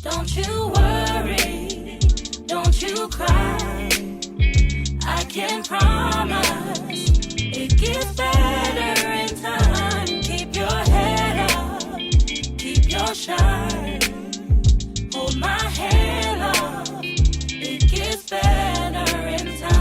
Don't you worry, don't you cry. I can promise it gets better in time. Keep your head up, keep your shine. Hold my hand up, it gets better in time.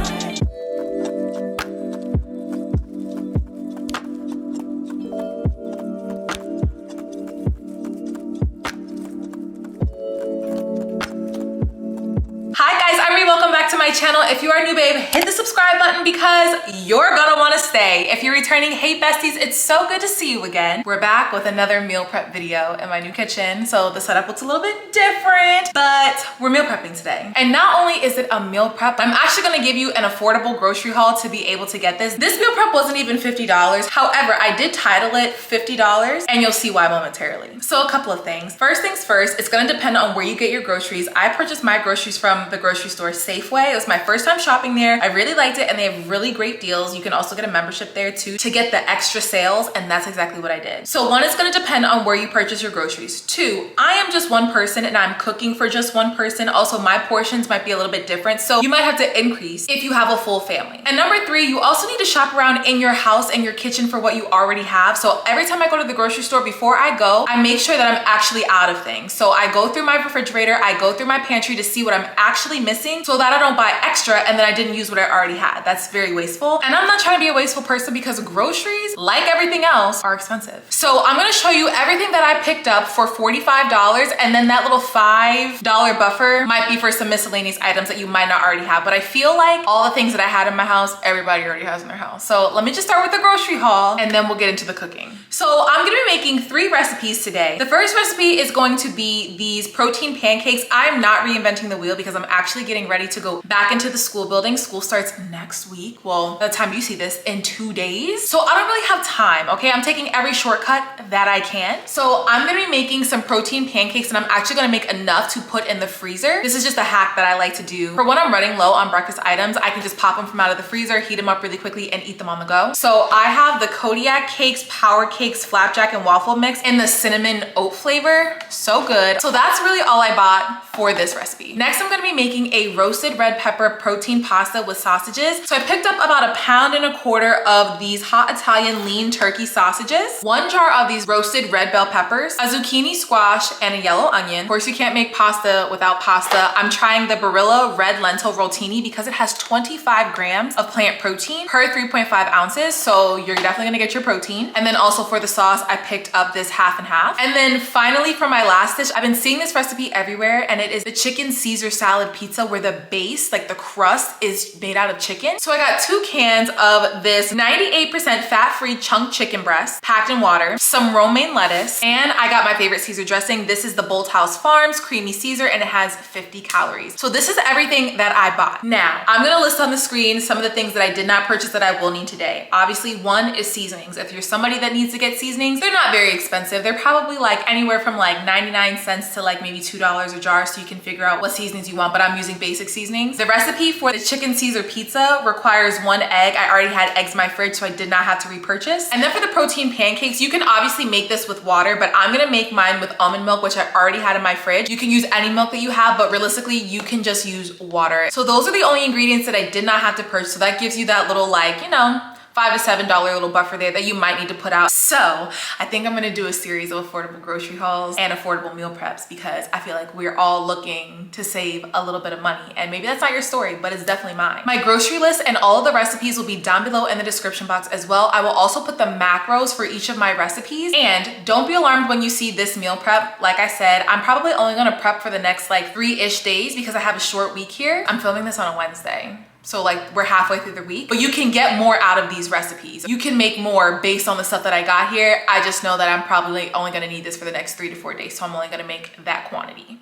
Welcome back to my channel. If you are new, babe, hit the subscribe button because you're gonna want to stay. If you're returning, hey besties, it's so good to see you again. We're back with another meal prep video in my new kitchen. So the setup looks a little bit different, but we're meal prepping today. And not only is it a meal prep, I'm actually gonna give you an affordable grocery haul to be able to get this. This meal prep wasn't even $50. However, I did title it $50 and you'll see why momentarily. So a couple of things. First things first, it's gonna depend on where you get your groceries. I purchased my groceries from the grocery store Safeway. It was my first time shopping there. I really liked it and they have really great deals. You can also get a membership there too to get the extra sales, and that's exactly what I did. So one, it's gonna depend on where you purchase your groceries. Two, I am just one person and I'm cooking for just one person. Also, my portions might be a little bit different, so you might have to increase if you have a full family. And number three, you also need to shop around in your house and your kitchen for what you already have. So every time I go to the grocery store, before I go, I make sure that I'm actually out of things. So I go through my refrigerator, I go through my pantry to see what I'm actually missing so that I don't buy extra and then I didn't use what I already had. That's very wasteful. And I'm not trying to be a wasteful person because groceries, like everything else, are expensive. So I'm gonna show you everything that I picked up for $45, and then that little $5 buffer might be for some miscellaneous items that you might not already have. But I feel like all the things that I had in my house, everybody already has in their house. So let me just start with the grocery haul and then we'll get into the cooking. So I'm gonna be making 3 recipes today. The first recipe is going to be these protein pancakes. I'm not reinventing the wheel because I'm actually getting ready to go back into the school building. School starts next week. Well, by the time you see this, in 2 days. So I don't really have time, okay? I'm taking every shortcut that I can. So I'm gonna be making some protein pancakes and I'm actually gonna make enough to put in the freezer. This is just a hack that I like to do. For when I'm running low on breakfast items, I can just pop them from out of the freezer, heat them up really quickly and eat them on the go. So I have the Kodiak Cakes, Power Cakes, Flapjack and Waffle Mix in the cinnamon oat flavor. So good. So that's really all I bought for this recipe. Next, I'm gonna be making a roasted red pepper protein pasta with sausages. So I picked up about 1.25 pounds of these hot Italian lean turkey sausages, 1 jar of these roasted red bell peppers, a zucchini squash, and a yellow onion. Of course, you can't make pasta without pasta. I'm trying the Barilla red lentil rotini because it has 25 grams of plant protein per 3.5 ounces. So you're definitely gonna get your protein. And then also for the sauce, I picked up this half and half. And then finally for my last dish, I've been seeing this recipe everywhere and it is the chicken Caesar salad pizza where the base, like the crust, is made out of chicken. So I got 2 cans of this 98% fat-free chunk chicken breast packed in water, some romaine lettuce, and I got my favorite Caesar dressing. This is the Bolthouse Farms Creamy Caesar and it has 50 calories. So this is everything that I bought. Now, I'm gonna list on the screen some of the things that I did not purchase that I will need today. Obviously, one is seasonings. If you're somebody that needs to get seasonings, they're not very expensive. They're probably like anywhere from like 99 cents to like maybe $2 a jar, so you can figure out what seasonings you want, but I'm using basic seasonings. The recipe for the chicken Caesar pizza requires 1 egg. I already had eggs in my fridge, so I did not have to repurchase. And then for the protein pancakes, you can obviously make this with water, but I'm gonna make mine with almond milk, which I already had in my fridge. You can use any milk that you have, but realistically, you can just use water. So those are the only ingredients that I did not have to purchase. So that gives you that little, like, you know, $5 to $7 little buffer there that you might need to put out. So I think I'm gonna do a series of affordable grocery hauls and affordable meal preps because I feel like we're all looking to save a little bit of money. And maybe that's not your story, but it's definitely mine. My grocery list and all of the recipes will be down below in the description box as well. I will also put the macros for each of my recipes. And don't be alarmed when you see this meal prep. Like I said, I'm probably only gonna prep for the next like 3-ish days because I have a short week here. I'm filming this on a Wednesday. So like we're halfway through the week, but you can get more out of these recipes. You can make more based on the stuff that I got here. I just know that I'm probably only gonna need this for the next 3 to 4 days. So I'm only gonna make that quantity.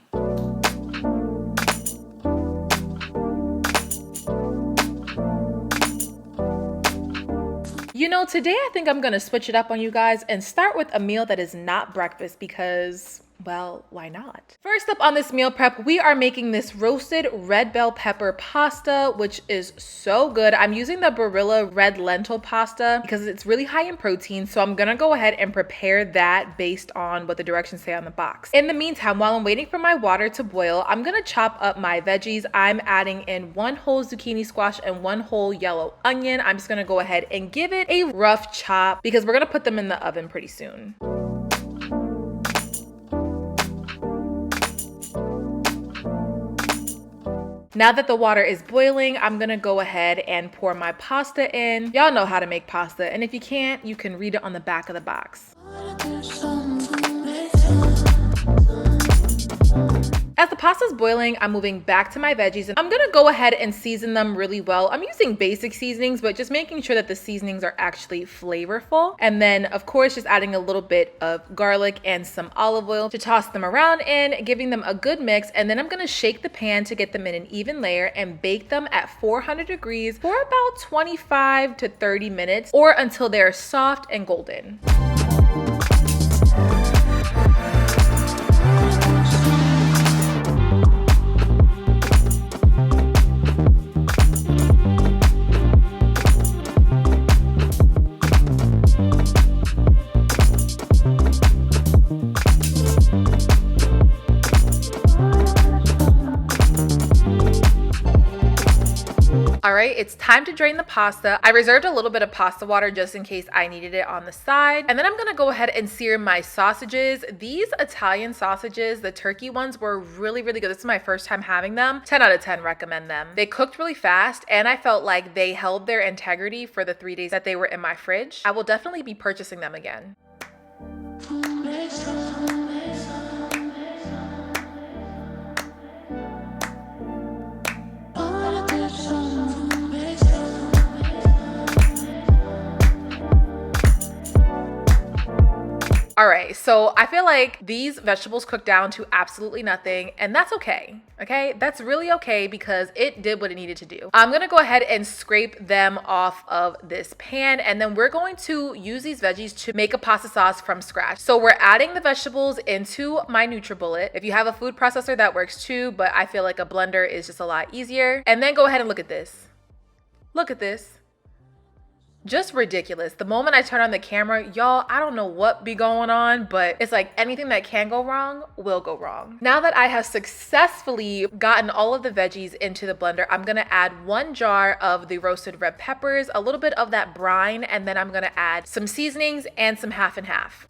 You know, today I think I'm gonna switch it up on you guys and start with a meal that is not breakfast because, Well, why not? First up on this meal prep, we are making this roasted red bell pepper pasta, which is so good. I'm using the Barilla red lentil pasta because it's really high in protein. So I'm gonna go ahead and prepare that based on what the directions say on the box. In the meantime, while I'm waiting for my water to boil, I'm gonna chop up my veggies. I'm adding in 1 whole zucchini squash and 1 whole yellow onion. I'm just gonna go ahead and give it a rough chop because we're gonna put them in the oven pretty soon. Now that the water is boiling, I'm gonna go ahead and pour my pasta in. Y'all know how to make pasta, and if you can't, you can read it on the back of the box. As the pasta's boiling, I'm moving back to my veggies and I'm gonna go ahead and season them really well. I'm using basic seasonings, but just making sure that the seasonings are actually flavorful. And then of course, just adding a little bit of garlic and some olive oil to toss them around in, giving them a good mix. And then I'm gonna shake the pan to get them in an even layer and bake them at 400 degrees for about 25 to 30 minutes or until they're soft and golden. All right, it's time to drain the pasta. I reserved a little bit of pasta water just in case I needed it on the side. And then I'm gonna go ahead and sear my sausages. These Italian sausages, the turkey ones, were really, really good. This is my first time having them. 10 out of 10 recommend them. They cooked really fast and I felt like they held their integrity for the 3 days that they were in my fridge. I will definitely be purchasing them again. All right, so I feel like these vegetables cooked down to absolutely nothing, and that's okay, okay? That's really okay because it did what it needed to do. I'm gonna go ahead and scrape them off of this pan, and then we're going to use these veggies to make a pasta sauce from scratch. So we're adding the vegetables into my NutriBullet. If you have a food processor, that works too, but I feel like a blender is just a lot easier. And then go ahead and look at this. Look at this. Just ridiculous. The moment I turn on the camera, y'all, I don't know what be going on, but it's like anything that can go wrong will go wrong. Now that I have successfully gotten all of the veggies into the blender, I'm gonna add 1 jar of the roasted red peppers, a little bit of that brine, and then I'm gonna add some seasonings and some half and half.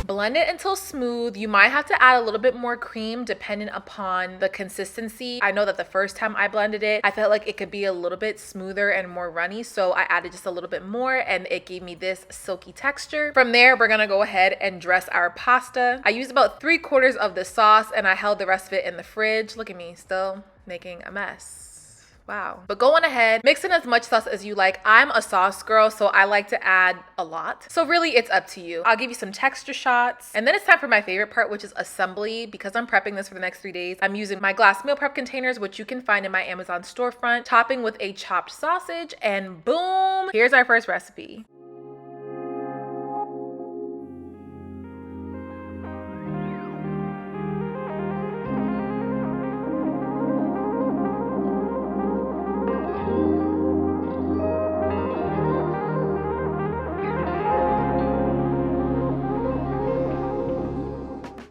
Blend it until smooth. You might have to add a little bit more cream depending upon the consistency. I know that the first time I blended it, I felt like it could be a little bit smoother and more runny, so I added just a little bit more and it gave me this silky texture. From there, we're gonna go ahead and dress our pasta. I used about 3/4 of the sauce and I held the rest of it in the fridge. Look at me, still making a mess. Wow. But go on ahead, mix in as much sauce as you like. I'm a sauce girl, so I like to add a lot. So really, it's up to you. I'll give you some texture shots. And then it's time for my favorite part, which is assembly. Because I'm prepping this for the next 3 days, I'm using my glass meal prep containers, which you can find in my Amazon storefront, topping with a chopped sausage, and boom, here's our first recipe.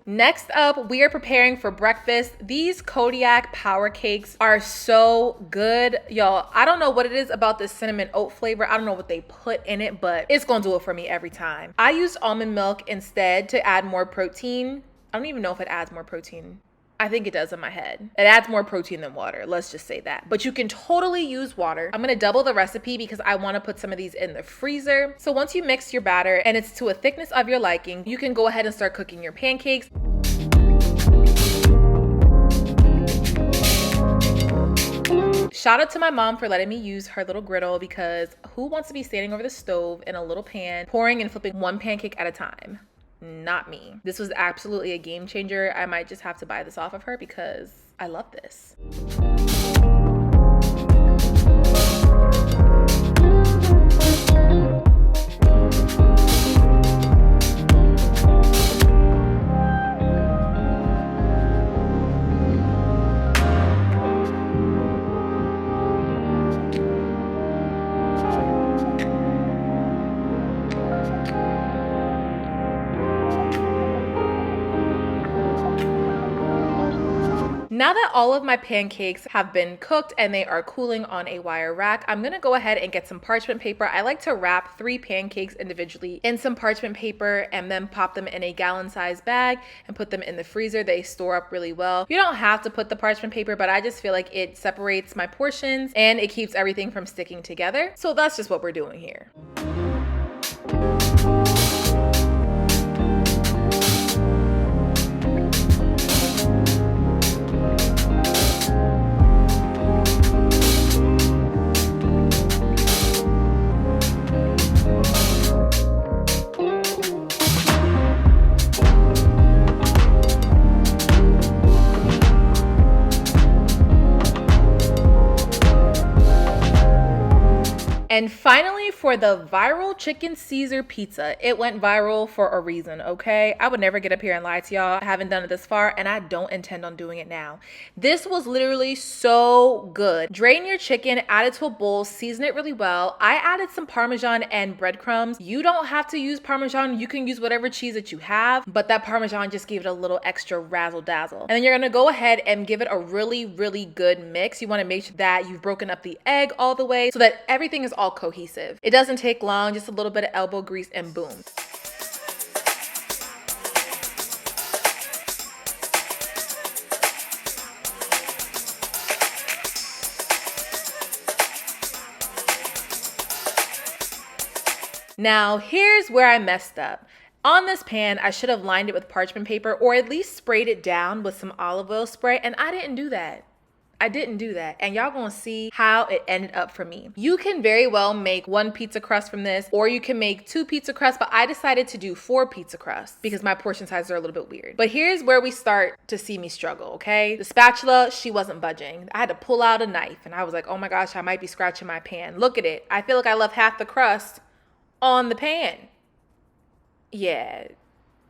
Next up, we are preparing for breakfast. These Kodiak power cakes are so good. Y'all, I don't know what it is about this cinnamon oat flavor. I don't know what they put in it, but it's gonna do it for me every time. I used almond milk instead to add more protein. I don't even know if it adds more protein. I think it does in my head. It adds more protein than water, let's just say that. But you can totally use water. I'm gonna double the recipe because I wanna put some of these in the freezer. So once you mix your batter and it's to a thickness of your liking, you can go ahead and start cooking your pancakes. Shout out to my mom for letting me use her little griddle because who wants to be standing over the stove in a little pan, pouring and flipping 1 pancake at a time? Not me. This was absolutely a game changer. I might just have to buy this off of her because I love this. now that all of my pancakes have been cooked and they are cooling on a wire rack, I'm gonna go ahead and get some parchment paper. I like to wrap 3 pancakes individually in some parchment paper and then pop them in a gallon-sized bag and put them in the freezer. They store up really well. You don't have to put the parchment paper, but I just feel like it separates my portions and it keeps everything from sticking together. So that's just what we're doing here. And finally, for the viral chicken Caesar pizza, it went viral for a reason, okay? I would never get up here and lie to y'all. I haven't done it this far, and I don't intend on doing it now. This was literally so good. Drain your chicken, add it to a bowl, season it really well. I added some Parmesan and breadcrumbs. You don't have to use Parmesan. You can use whatever cheese that you have, but that Parmesan just gave it a little extra razzle dazzle. And then you're gonna go ahead and give it a really, really good mix. You wanna make sure that you've broken up the egg all the way so that everything is all cohesive. It doesn't take long, just a little bit of elbow grease and boom. Now, here's where I messed up. On this pan, I should have lined it with parchment paper or at least sprayed it down with some olive oil spray, and I didn't do that. And y'all gonna see how it ended up for me. You can very well make 1 pizza crust from this, or you can make 2 pizza crusts, but I decided to do 4 pizza crusts because my portion sizes are a little bit weird. But here's where we start to see me struggle, okay? The spatula, she wasn't budging. I had to pull out a knife and I was like, oh my gosh, I might be scratching my pan. Look at it. I feel like I left half the crust on the pan. Yeah,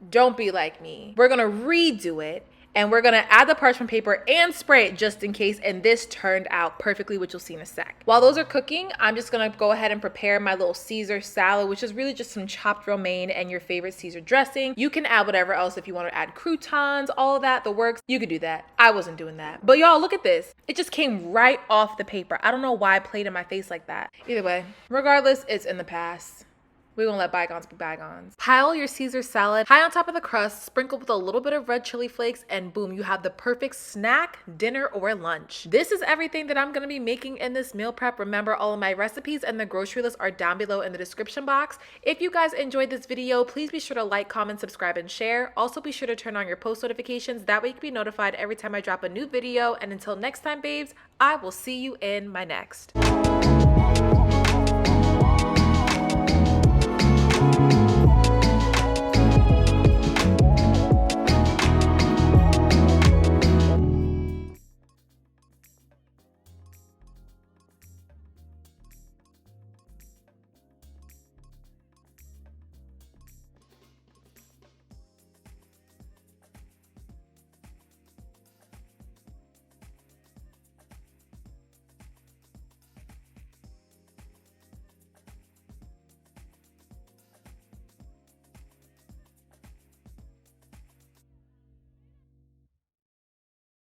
don't be like me. We're gonna redo it. And we're gonna add the parchment paper and spray it just in case, and this turned out perfectly, which you'll see in a sec. While those are cooking, I'm just gonna go ahead and prepare my little Caesar salad, which is really just some chopped romaine and your favorite Caesar dressing. You can add whatever else if you wanna add croutons, all of that, the works. You could do that. I wasn't doing that. But y'all, look at this. It just came right off the paper. I don't know why I played in my face like that. Either way, regardless, it's in the past. We're gonna let bygones be bygones. Pile your Caesar salad high on top of the crust, sprinkle with a little bit of red chili flakes, and boom, you have the perfect snack, dinner, or lunch. This is everything that I'm gonna be making in this meal prep. Remember, all of my recipes and the grocery list are down below in the description box. If you guys enjoyed this video, please be sure to like, comment, subscribe, and share. Also, be sure to turn on your post notifications. That way you can be notified every time I drop a new video. And until next time, babes, I will see you in my next.